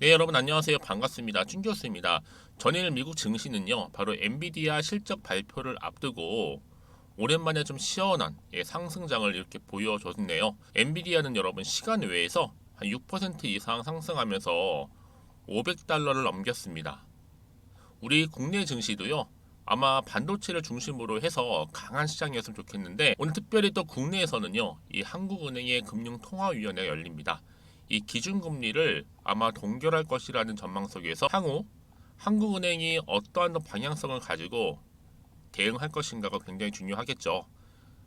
네, 여러분 안녕하세요. 반갑습니다. 준 교수입니다. 전일 미국 증시는요, 바로 엔비디아 실적 발표를 앞두고 오랜만에 좀 시원한 상승장을 이렇게 보여줬네요. 엔비디아는 여러분 시간 외에서 한 6% 이상 상승하면서 500달러를 넘겼습니다. 우리 국내 증시도요, 아마 반도체를 중심으로 해서 강한 시장이었으면 좋겠는데 오늘 특별히 또 국내에서는요, 이 한국은행의 금융통화위원회가 열립니다. 이 기준금리를 아마 동결할 것이라는 전망 속에서 향후 한국은행이 어떠한 방향성을 가지고 대응할 것인가가 굉장히 중요하겠죠.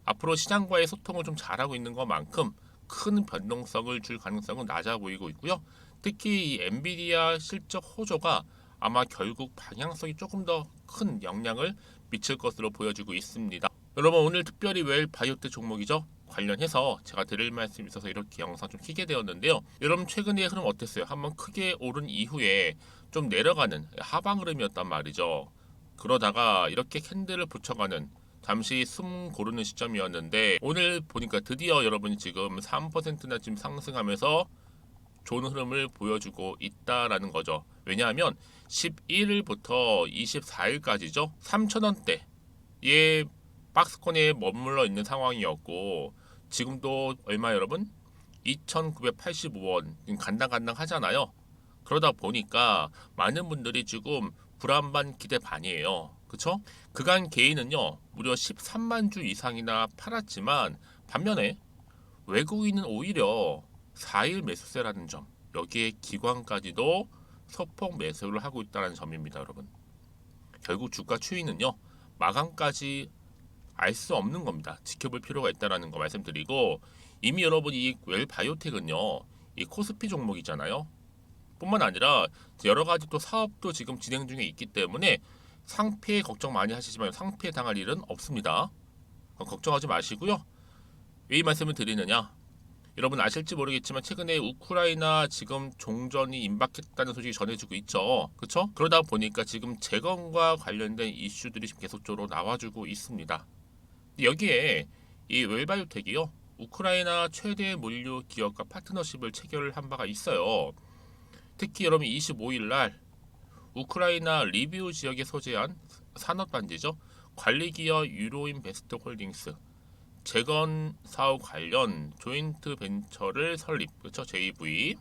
앞으로 시장과의 소통을 좀 잘하고 있는 것만큼 큰 변동성을 줄 가능성은 낮아 보이고 있고요. 특히 이 엔비디아 실적 호조가 아마 결국 방향성이 조금 더 큰 영향을 미칠 것으로 보여지고 있습니다. 여러분 오늘 특별히 웰 바이오텍 종목이죠. 관련해서 제가 드릴 말씀이 있어서 이렇게 영상 좀 키게 되었는데요. 여러분 최근의 흐름 어땠어요? 한번 크게 오른 이후에 좀 내려가는 하방 흐름이었단 말이죠. 그러다가 이렇게 캔들을 붙여가는 잠시 숨 고르는 시점이었는데 오늘 보니까 드디어 여러분이 지금 3%나 지금 상승하면서 좋은 흐름을 보여주고 있다라는 거죠. 왜냐하면 11일부터 24일까지죠. 3,000원대의 박스권에 머물러 있는 상황이었고 지금도 얼마 여러분? 2,985원 간당간당 하잖아요. 그러다 보니까 많은 분들이 지금 불안 반 기대 반이에요. 그쵸? 그간 개인은요 무려 13만 주 이상이나 팔았지만 반면에 외국인은 오히려 4일 매수세라는 점, 여기에 기관까지도 소폭 매수를 하고 있다는 점입니다, 여러분. 결국 주가 추이는요, 마감까지 알 수 없는 겁니다. 지켜볼 필요가 있다는 거 말씀드리고, 이미 여러분 이 웰바이오텍은요, 이 코스피 종목이잖아요. 뿐만 아니라 여러 가지 또 사업도 지금 진행 중에 있기 때문에 상폐 걱정 많이 하시지만 상폐 당할 일은 없습니다. 걱정하지 마시고요. 왜 이 말씀을 드리느냐? 여러분 아실지 모르겠지만 최근에 우크라이나 지금 종전이 임박했다는 소식이 전해지고 있죠. 그렇죠? 그러다 보니까 지금 재건과 관련된 이슈들이 지금 계속적으로 나와주고 있습니다. 여기에 이 웰바이오텍이요. 우크라이나 최대 물류 기업과 파트너십을 체결한 바가 있어요. 특히 여러분 25일 날 우크라이나 리비우 지역에 소재한 산업단지죠. 관리기업 유로인베스트 홀딩스 재건 사업 관련 조인트 벤처를 설립, 그렇죠? JV.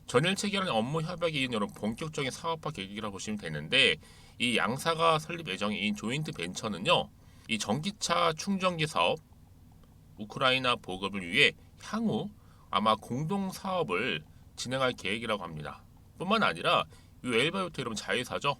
전일 체결한 업무 협약이 이은 여러분 본격적인 사업화 계획이라고 보시면 되는데 이 양사가 설립 예정인 조인트 벤처는요. 이 전기차 충전기 사업, 우크라이나 보급을 위해 향후 아마 공동 사업을 진행할 계획이라고 합니다. 뿐만 아니라 이 웰바이오텍 여러분 자회사죠.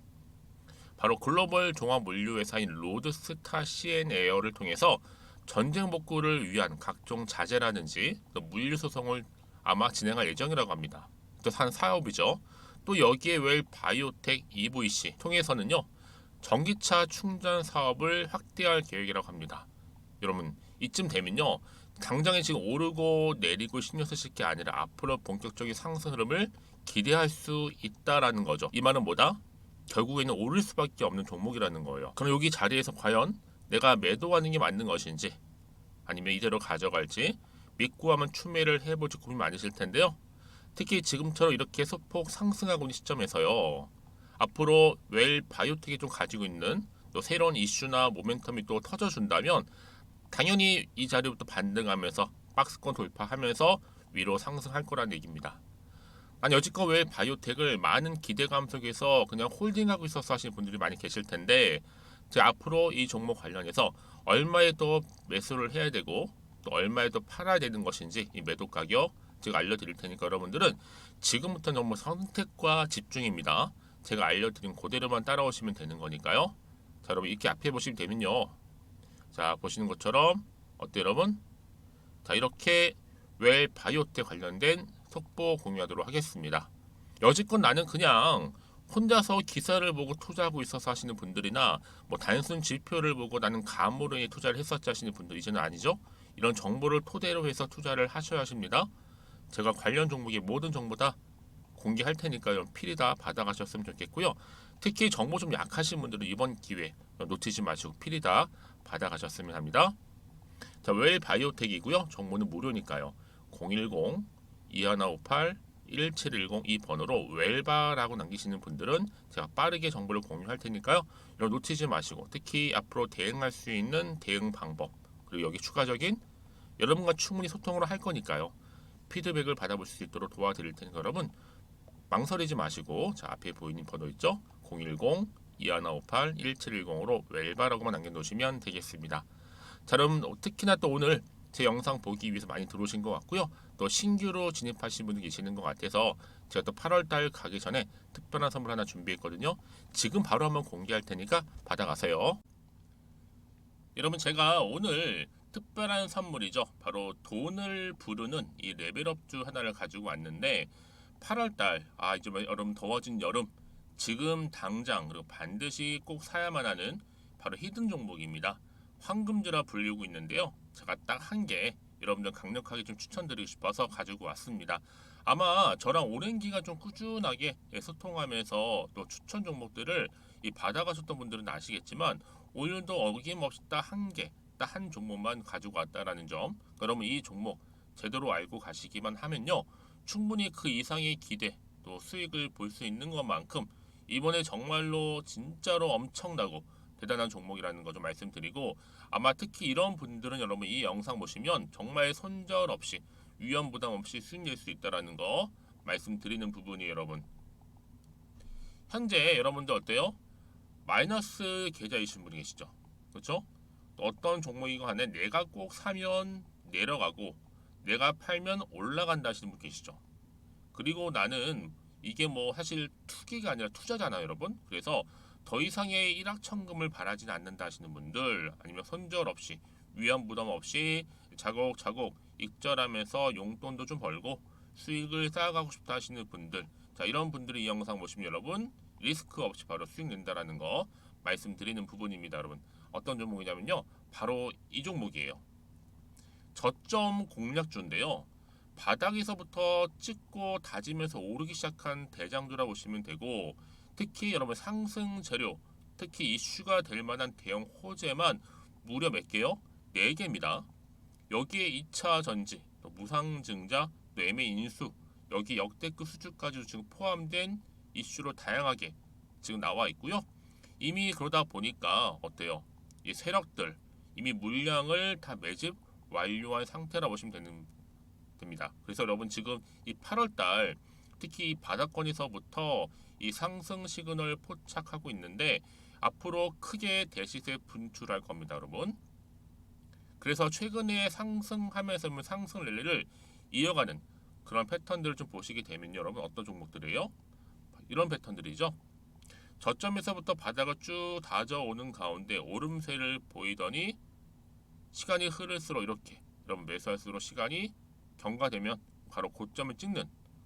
바로 글로벌 종합 물류 회사인 로드스타 CN에어를 통해서 전쟁 복구를 위한 각종 자재라든지 물류 소송을 아마 진행할 예정이라고 합니다. 또 한 사업이죠. 또 여기에 웰 바이오텍 EVC 통해서는요. 전기차 충전 사업을 확대할 계획이라고 합니다. 여러분 이쯤 되면요. 당장에 지금 오르고 내리고 신경 쓰실 게 아니라 앞으로 본격적인 상승 흐름을 기대할 수 있다라는 거죠. 이 말은 뭐다? 결국에는 오를 수밖에 없는 종목이라는 거예요. 그럼 여기 자리에서 과연 내가 매도하는 게 맞는 것인지 아니면 이대로 가져갈지 믿고 하면 추매를 해볼지 고민 많으실 텐데요. 특히 지금처럼 이렇게 소폭 상승하고 있는 시점에서요. 앞으로 웰 바이오텍이 좀 가지고 있는 또 새로운 이슈나 모멘텀이 또 터져준다면 당연히 이 자리부터 반등하면서 박스권 돌파하면서 위로 상승할 거란 얘기입니다. 아니 여지껏 왜 바이오텍을 많은 기대감 속에서 그냥 홀딩하고 있어서 하시는 분들이 많이 계실 텐데 제가 앞으로 이 종목 관련해서 얼마에 또 매수를 해야 되고 또 얼마에 또 팔아야 되는 것인지 이 매도 가격 제가 알려드릴 테니까 여러분들은 지금부터는 정말 선택과 집중입니다. 제가 알려드린 그대로만 따라오시면 되는 거니까요. 자 여러분 이렇게 앞에 보시면 되면요. 자 보시는 것처럼 어때요 여러분? 자 이렇게 웰 바이오텍 관련된 속보 공유하도록 하겠습니다. 여지껏 나는 그냥 혼자서 기사를 보고 투자하고 있어서 하시는 분들이나 뭐 단순 지표를 보고 나는 감으로 투자를 했었지 하시는 분들 이제는 아니죠. 이런 정보를 토대로 해서 투자를 하셔야 하십니다. 제가 관련 종목의 모든 정보 다 공개할 테니까요. 필히 다 받아가셨으면 좋겠고요. 특히 정보 좀 약하신 분들은 이번 기회 놓치지 마시고 필히 다 받아가셨으면 합니다. 자, 웰 바이오텍이고요. 정보는 무료니까요. 010-2158 1710 이 번호로 웰바라고 남기시는 분들은 제가 빠르게 정보를 공유할 테니까요. 이런 놓치지 마시고 특히 앞으로 대응할 수 있는 대응 방법 그리고 여기 추가적인 여러분과 충분히 소통을 할 거니까요. 피드백을 받아볼 수 있도록 도와드릴 테니까 여러분 망설이지 마시고 자 앞에 보이는 번호 있죠? 010-2158-1710으로 웰바라고만 남겨놓으시면 되겠습니다. 자 그럼 특히나 또 오늘 제 영상 보기 위해서 많이 들어오신 것 같고요. 또 신규로 진입하신 분들 계시는 것 같아서 제가 또 8월달 가기 전에 특별한 선물 하나 준비했거든요. 지금 바로 한번 공개할 테니까 받아가세요. 여러분 제가 오늘 특별한 선물이죠. 바로 돈을 부르는 이 레벨업주 하나를 가지고 왔는데 8월달 이제 여러분 더워진 여름 지금 당장 그리고 반드시 꼭 사야만 하는 바로 히든 종목입니다. 황금주라 불리고 있는데요. 제가 딱 한 개 여러분들 강력하게 좀 추천드리고 싶어서 가지고 왔습니다. 아마 저랑 오랜 기간 좀 꾸준하게 소통하면서 또 추천 종목들을 받아가셨던 분들은 아시겠지만 오늘도 어김없이 딱 한 개, 딱 한 종목만 가지고 왔다라는 점. 그러면 이 종목 제대로 알고 가시기만 하면요. 충분히 그 이상의 기대 또 수익을 볼 수 있는 것만큼 이번에 정말로 진짜로 엄청나고 대단한 종목이라는 거 좀 말씀드리고 아마 특히 이런 분들은 여러분 이 영상 보시면 정말 손절 없이 위험 부담 없이 수익 낼 수 있다라는 거 말씀드리는 부분이에요 여러분. 현재 여러분들 어때요? 마이너스 계좌이신 분이 계시죠? 그렇죠? 어떤 종목이건 간에 내가 꼭 사면 내려가고 내가 팔면 올라간다 하시는 분 계시죠? 그리고 나는 이게 뭐 사실 투기가 아니라 투자잖아요 여러분. 그래서 더 이상의 일확천금을 바라진 않는다 하시는 분들 아니면 손절 없이 위험 부담 없이 자곡자곡 익절하면서 용돈도 좀 벌고 수익을 쌓아가고 싶다 하시는 분들 자 이런 분들이 이 영상 보시면 여러분 리스크 없이 바로 수익 낸다라는 거 말씀드리는 부분입니다 여러분. 어떤 종목이냐면요 바로 이 종목이에요. 저점 공략주인데요. 바닥에서부터 찍고 다지면서 오르기 시작한 대장주라 보시면 되고 특히 여러분 상승 재료 특히 이슈가 될 만한 대형 호재만 무려 몇 개요? 4개입니다. 여기에 2차 전지, 또 무상증자, 또 매매 인수 여기 역대급 수주까지 지금 포함된 이슈로 다양하게 지금 나와 있고요. 이미 그러다 보니까 어때요? 이 세력들 이미 물량을 다 매집 완료한 상태라 보시면 됩니다. 그래서 여러분 지금 이 8월달 특히 이 바닥권에서부터 이 상승 시그널 포착하고 있는데 앞으로 크게 대시세 분출할 겁니다 여러분. 그래서 최근에 상승하면서 상승 랠리를 이어가는 그런 패턴들을 좀 보시게 되면 여러분 어떤 종목들이에요? 이런 패턴들이죠. 저점에서부터 바닥을 쭉 다져오는 가운데 오름세를 보이더니 시간이 흐를수록 이렇게 여러분 매수할수록 시간이 경과되면 바로 고점을 찍는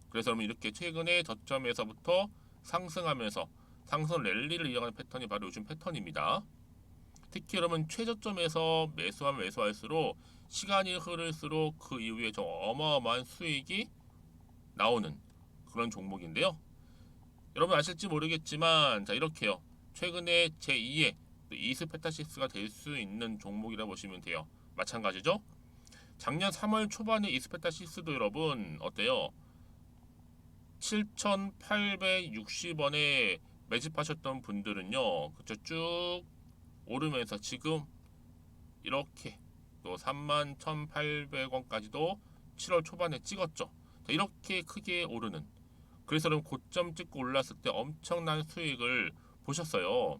그래서 여러분 이렇게 최근에 저점에서부터 상승하면서 상승 랠리를 이어가는 패턴이 바로 요즘 패턴입니다. 특히 여러분 최저점에서 매수하면 매수할수록 시간이 흐를수록 그 이후에 좀 어마어마한 수익이 나오는 그런 종목인데요. 여러분 아실지 모르겠지만 자 이렇게요. 최근에 제2의 이스페타시스가 될 수 있는 종목이라 보시면 돼요. 마찬가지죠. 작년 3월 초반에 이스페타시스도 여러분 어때요? 7,860원에 매집하셨던 분들은요. 그쵸 쭉 오르면서 지금 이렇게 또 31,800원까지도 7월 초반에 찍었죠. 자, 이렇게 크게 오르는 그래서 여러분 고점 찍고 올랐을 때 엄청난 수익을 보셨어요.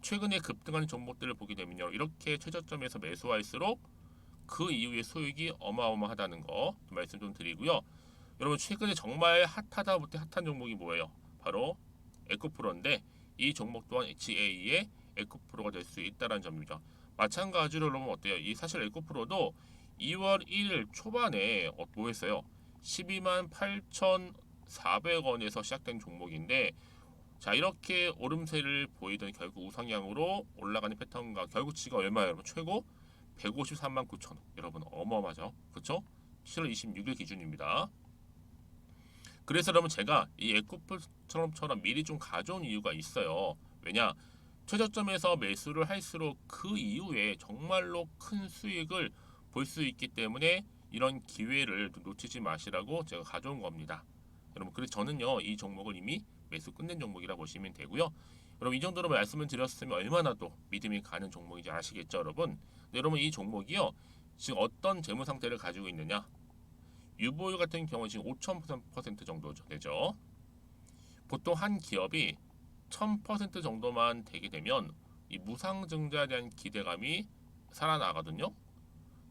최근에 급등하는 종목들을 보게 되면요. 이렇게 최저점에서 매수할수록 그 이후에 수익이 어마어마하다는 거 말씀 좀 드리고요. 여러분 최근에 정말 핫하다 못해 핫한 종목이 뭐예요? 바로 에코프로인데 이 종목 또한 HA의 에코프로가 될 수 있다는 점입니다. 마찬가지로 여러분 어때요? 이 사실 에코프로도 2월 1일 초반에 뭐 했어요? 12만 8,400원에서 시작된 종목인데 자 이렇게 오름세를 보이던 결국 우상향으로 올라가는 패턴과 결국 지금 얼마예요 여러분? 최고 153만 9천원 여러분 어마어마하죠 그쵸? 7월 26일 기준입니다. 그래서 여러분 제가 이 에코프처럼 미리 좀 가져온 이유가 있어요. 왜냐 최저점에서 매수를 할수록 그 이후에 정말로 큰 수익을 볼 수 있기 때문에 이런 기회를 놓치지 마시라고 제가 가져온 겁니다. 여러분 그래서 저는요 이 종목을 이미 매수 끝낸 종목이라 보시면 되고요. 여러분 이 정도로 말씀을 드렸으면 얼마나 또 믿음이 가는 종목인지 아시겠죠, 여러분? 네, 여러분 이 종목이요 지금 어떤 재무 상태를 가지고 있느냐? 유보율 같은 경우는 지금 5,000% 정도 되죠. 보통 한 기업이 1,000% 정도만 되게 되면 이 무상증자에 대한 기대감이 살아나거든요.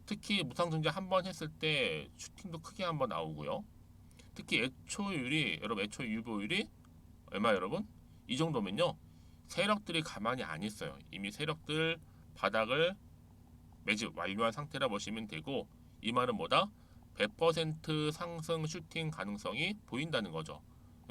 특히 무상증자 한 번 했을 때 슈팅도 크게 한번 나오고요. 특히 애초율이 여러분 애초 유보율이 얼마 여러분? 이 정도면요. 세력들이 가만히 안 있어요. 이미 세력들 바닥을 매집 완료한 상태라 보시면 되고 이 말은 뭐다? 100% 상승 슈팅 가능성이 보인다는 거죠.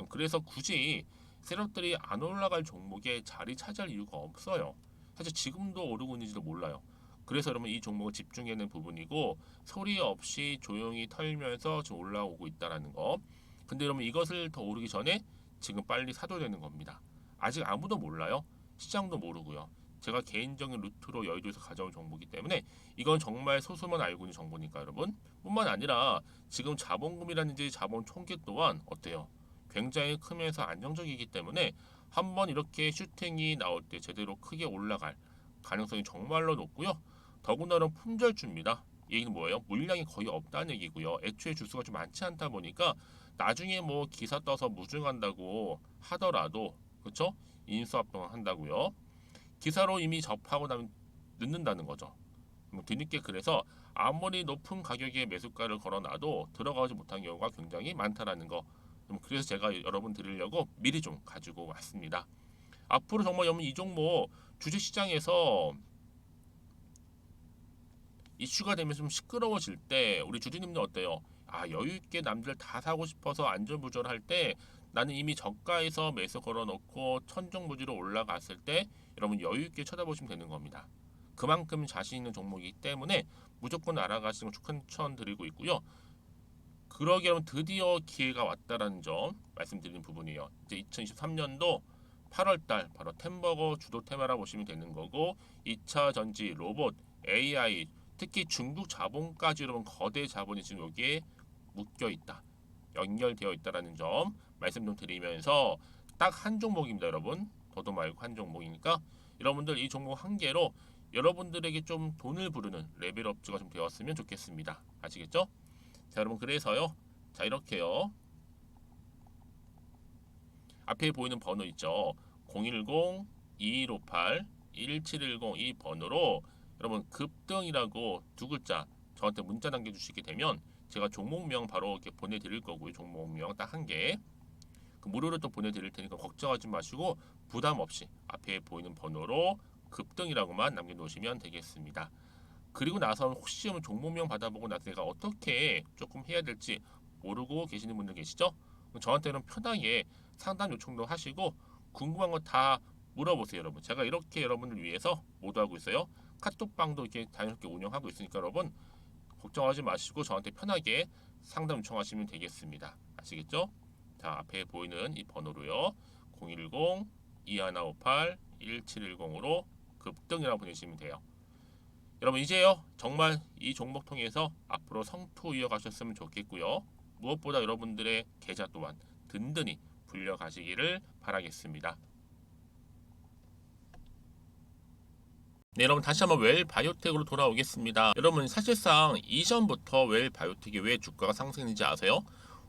그래서 굳이 세력들이 안 올라갈 종목에 자리 차지할 이유가 없어요. 사실 지금도 오르고 있는지도 몰라요. 그래서 여러분 이 종목을 집중해야 하는 부분이고 소리 없이 조용히 털면서 지금 올라오고 있다라는 거. 근데 여러분 이것을 더 오르기 전에 지금 빨리 사도 되는 겁니다. 아직 아무도 몰라요. 시장도 모르고요. 제가 개인적인 루트로 여의도에서 가져온 정보이기 때문에 이건 정말 소수만 알고 있는 정보니까 여러분. 뿐만 아니라 지금 자본금이라든지 자본 총계 또한 어때요? 굉장히 크면서 안정적이기 때문에 한번 이렇게 슈팅이 나올 때 제대로 크게 올라갈 가능성이 정말로 높고요. 더군다나 품절주입니다. 이 얘기는 뭐예요? 물량이 거의 없다는 얘기고요. 애초에 주수가 좀 많지 않다 보니까 나중에 뭐 기사 떠서 무증한다고 하더라도 그렇죠? 인수합병 한다고요. 기사로 이미 접하고 나면 늦는다는 거죠. 뒤늦게 그래서 아무리 높은 가격에 매수가를 걸어놔도 들어가지 못한 경우가 굉장히 많다라는 거. 그래서 제가 여러분 드리려고 미리 좀 가지고 왔습니다. 앞으로 정말 여러분 이 종목 주식시장에서 이슈가 되면서 좀 시끄러워질 때 우리 주주님들 어때요? 아 여유 있게 남들 다 사고 싶어서 안전부절할 때 나는 이미 저가에서 매수 걸어놓고 천정부지로 올라갔을 때 여러분 여유 있게 쳐다보시면 되는 겁니다. 그만큼 자신 있는 종목이기 때문에 무조건 알아가시는 걸 추천드리고 있고요. 그러기 여러분 드디어 기회가 왔다라는 점 말씀드리는 부분이에요. 이제 2023년도 8월달 바로 템버거 주도 테마라 보시면 되는 거고 2차 전지, 로봇, AI 특히 중국 자본까지 여러분 거대 자본이 지금 여기에 묶여 있다. 연결되어 있다라는 점 말씀 좀 드리면서 딱 한 종목입니다, 여러분. 더도 말고 한 종목이니까 여러분들 이 종목 한 개로 여러분들에게 좀 돈을 부르는 레벨업주가 좀 되었으면 좋겠습니다. 아시겠죠? 자, 여러분 그래서요. 자, 이렇게요. 앞에 보이는 번호 있죠. 010-2158-1710 이 번호로 여러분 급등이라고 두 글자 저한테 문자 남겨주시게 되면 제가 종목명 바로 이렇게 보내드릴 거고요. 종목명 딱 한 개. 그 무료로 또 보내드릴 테니까 걱정하지 마시고 부담 없이 앞에 보이는 번호로 급등이라고만 남겨놓으시면 되겠습니다. 그리고 나서 혹시 종목명 받아보고 나서 내가 어떻게 조금 해야 될지 모르고 계시는 분들 계시죠? 저한테는 편하게 상담 요청도 하시고 궁금한 거 다 물어보세요, 여러분. 제가 이렇게 여러분을 위해서 모두하고 있어요. 카톡방도 이렇게 자연스럽게 운영하고 있으니까 여러분 걱정하지 마시고 저한테 편하게 상담 요청하시면 되겠습니다. 아시겠죠? 자, 앞에 보이는 이 번호로요. 010-2158-1710으로 급등이라고 보내시면 돼요. 여러분 이제요 정말 이 종목 통해서 앞으로 성투 이어가셨으면 좋겠고요. 무엇보다 여러분들의 계좌 또한 든든히 불려가시기를 바라겠습니다. 네, 여러분 다시 한번 웰바이오텍으로 돌아오겠습니다. 여러분 사실상 이전부터 웰바이오텍이 왜 주가가 상승했는지 아세요?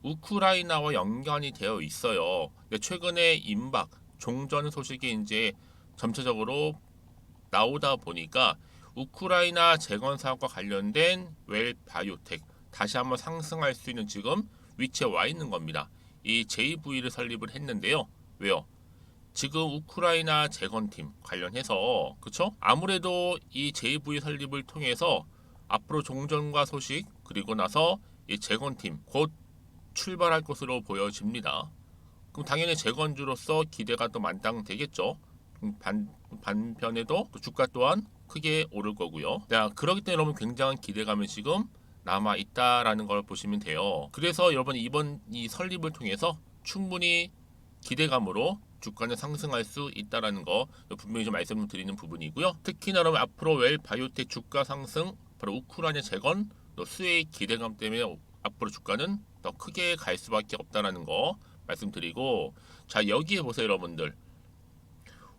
우크라이나와 연관이 되어 있어요. 근데 최근에 임박, 종전 소식이 이제 점차적으로 나오다 보니까 우크라이나 재건 사업과 관련된 웰바이오텍 다시 한번 상승할 수 있는 지금 위치에 와 있는 겁니다. 이 JV를 설립을 했는데요. 왜요? 지금 우크라이나 재건팀 관련해서 그쵸? 아무래도 이 JV 설립을 통해서 앞으로 종전과 소식 그리고 나서 이 재건팀 곧 출발할 것으로 보여집니다. 그럼 당연히 재건주로서 기대가 또 만땅되겠죠. 반편에도 또 주가 또한 크게 오를 거고요. 자, 그렇기 때문에 여러분 굉장한 기대감이 지금 남아 있다라는 걸 보시면 돼요. 그래서 여러분 이번 이 설립을 통해서 충분히 기대감으로 주가는 상승할 수 있다라는 거 분명히 좀 말씀드리는 부분이고요. 특히나 여러분 앞으로 웰바이오텍 주가 상승, 바로 우크라이나 재건, 또 수혜의 기대감 때문에 앞으로 주가는 더 더 크게 갈 수밖에 없다라는 거 말씀드리고, 자 여기에 보세요 여러분들.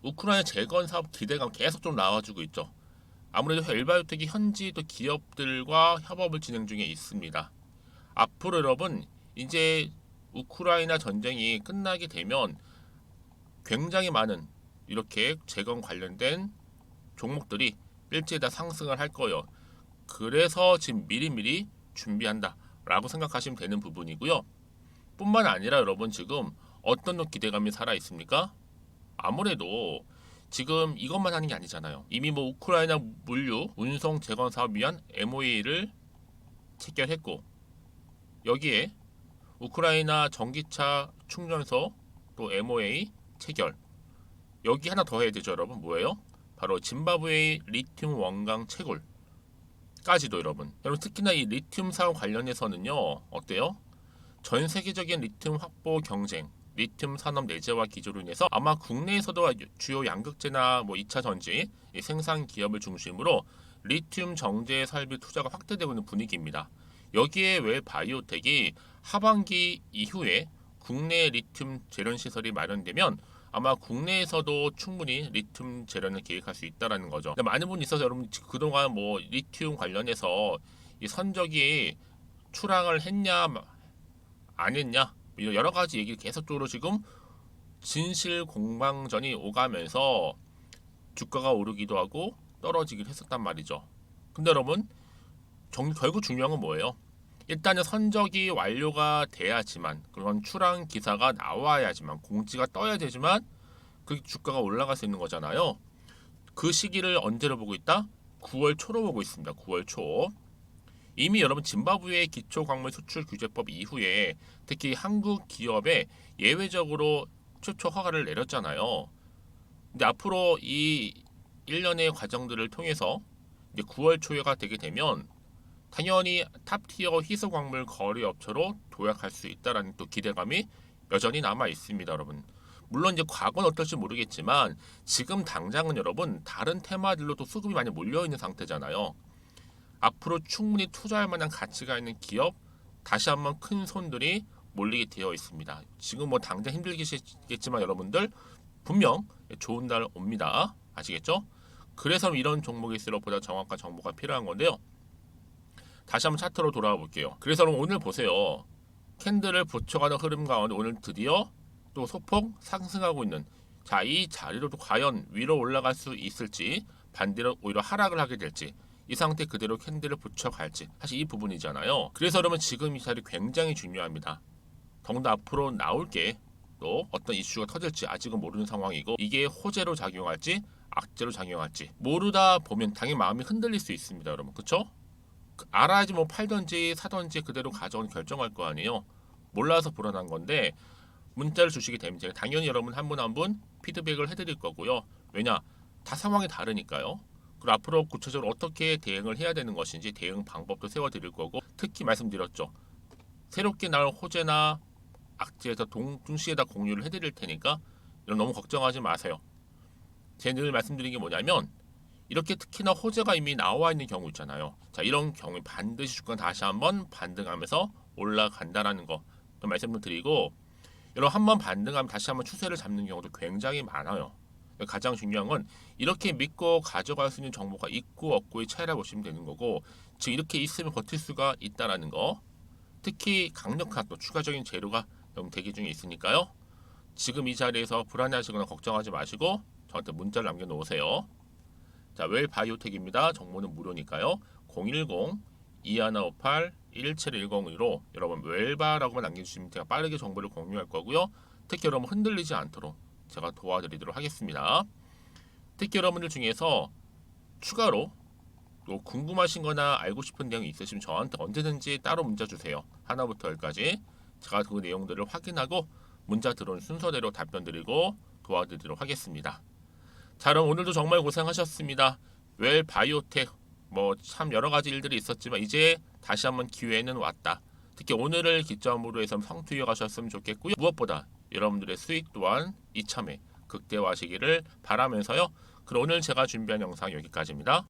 우크라이나 재건 사업 기대감 계속 좀 나와주고 있죠. 아무래도 엘바이오텍이 현지 또 기업들과 협업을 진행 중에 있습니다. 앞으로 여러분 이제 우크라이나 전쟁이 끝나게 되면 굉장히 많은 이렇게 재건 관련된 종목들이 일제히 다 상승을 할 거예요. 그래서 지금 미리미리 준비한다 라고 생각하시면 되는 부분이고요. 뿐만 아니라 여러분 지금 어떤 기대감이 살아 있습니까? 아무래도 지금 이것만 하는 게 아니잖아요. 이미 뭐 우크라이나 물류 운송 재건 사업 위한 MOA를 체결했고, 여기에 우크라이나 전기차 충전소 또 MOA 체결, 여기 하나 더 해야 되죠 여러분. 뭐예요? 바로 짐바브웨이 리튬 원강 채굴까지도 여러분. 특히나 이 리튬 사업 관련해서는요 어때요? 전 세계적인 리튬 확보 경쟁, 리튬 산업 내재화 기조로 인해서 아마 국내에서도 주요 양극재나 뭐 2차 전지 생산 기업을 중심으로 리튬 정제 설비 투자가 확대되고 있는 분위기입니다. 여기에 왜 바이오텍이 하반기 이후에 국내 리튬 재련 시설이 마련되면 아마 국내에서도 충분히 리튬 재련을 계획할 수 있다라는 거죠. 많은 분이 있어서 여러분 그동안 뭐 리튬 관련해서 이 선적이 추락을 했냐 안 했냐 이런 여러 가지 얘기를 계속적으로 지금 진실 공방전이 오가면서 주가가 오르기도 하고 떨어지기도 했었단 말이죠. 근데 여러분 결국 중요한 건 뭐예요? 일단은 선적이 완료가 돼야지만, 그런 출항 기사가 나와야지만, 공지가 떠야 되지만 그 주가가 올라갈 수 있는 거잖아요. 그 시기를 언제로 보고 있다? 9월 초로 보고 있습니다. 9월 초. 이미 여러분 짐바브웨 기초광물 수출 규제법 이후에 특히 한국 기업에 예외적으로 최초 허가를 내렸잖아요. 근데 앞으로 이 1년의 과정들을 통해서 이제 9월 초가 되게 되면 당연히 탑티어 희소광물 거래업체로 도약할 수 있다라는 또 기대감이 여전히 남아 있습니다, 여러분. 물론 이제 과거는 어떨지 모르겠지만 지금 당장은 여러분 다른 테마들로도 수급이 많이 몰려 있는 상태잖아요. 앞으로 충분히 투자할 만한 가치가 있는 기업, 다시 한번 큰 손들이 몰리게 되어 있습니다. 지금 뭐 당장 힘들겠지만 여러분들 분명 좋은 날 옵니다. 아시겠죠? 그래서 이런 종목일수록 보다 정확한 정보가 필요한 건데요. 다시 한번 차트로 돌아와 볼게요. 그래서 오늘 보세요. 캔들을 붙여가는 흐름 가운데 오늘 드디어 또 소폭 상승하고 있는, 자, 이 자리로도 과연 위로 올라갈 수 있을지 반대로 오히려 하락을 하게 될지, 이 상태 그대로 캔들을 붙여갈지, 사실 이 부분이잖아요. 그래서 여러분 지금 이 자리 굉장히 중요합니다. 더군다나 앞으로 나올 게 또 어떤 이슈가 터질지 아직은 모르는 상황이고, 이게 호재로 작용할지 악재로 작용할지 모르다 보면 당연히 마음이 흔들릴 수 있습니다, 여러분. 그쵸? 알아야지 뭐 팔던지 사던지 그대로 가져온 결정할 거 아니에요. 몰라서 불안한 건데 문자를 주시게 되면 제가 당연히 여러분 한 분 한 분 피드백을 해드릴 거고요. 왜냐? 다 상황이 다르니까요. 그리고 앞으로 구체적으로 어떻게 대응을 해야 되는 것인지 대응 방법도 세워드릴 거고, 특히 말씀드렸죠. 새롭게 나올 호재나 악재에서 동시에다 공유를 해드릴 테니까 이런 너무 걱정하지 마세요. 제가 늘 말씀드린 게 뭐냐면 이렇게 특히나 호재가 이미 나와 있는 경우 있잖아요. 자, 이런 경우에 반드시 주가는 다시 한번 반등하면서 올라간다라는 거 또 말씀을 드리고, 여러분 한번 반등하면 다시 한번 추세를 잡는 경우도 굉장히 많아요. 가장 중요한 건 이렇게 믿고 가져갈 수 있는 정보가 있고 없고의 차이라 보시면 되는 거고, 즉 이렇게 있으면 버틸 수가 있다라는 거. 특히 강력한 또 추가적인 재료가 너무 대기 중에 있으니까요. 지금 이 자리에서 불안해하시거나 걱정하지 마시고 저한테 문자를 남겨놓으세요. 자, 웰바이오텍입니다. 정보는 무료니까요. 010-2158-1710으로 여러분 웰바라고만 남겨주시면 제가 빠르게 정보를 공유할 거고요. 특히 여러분 흔들리지 않도록 제가 도와드리도록 하겠습니다. 특히 여러분들 중에서 추가로 또 궁금하신 거나 알고 싶은 내용이 있으시면 저한테 언제든지 따로 문자 주세요. 하나부터 열까지 제가 그 내용들을 확인하고 문자 들어온 순서대로 답변 드리고 도와드리도록 하겠습니다. 자, 그럼 오늘도 정말 고생하셨습니다. 웰바이오텍 뭐 참 여러 가지 일들이 있었지만 이제 다시 한번 기회는 왔다. 특히 오늘을 기점으로 해서 성투이어 가셨으면 좋겠고요. 무엇보다 여러분들의 수익 또한 이참에 극대화하시기를 바라면서요. 그럼 오늘 제가 준비한 영상 여기까지입니다.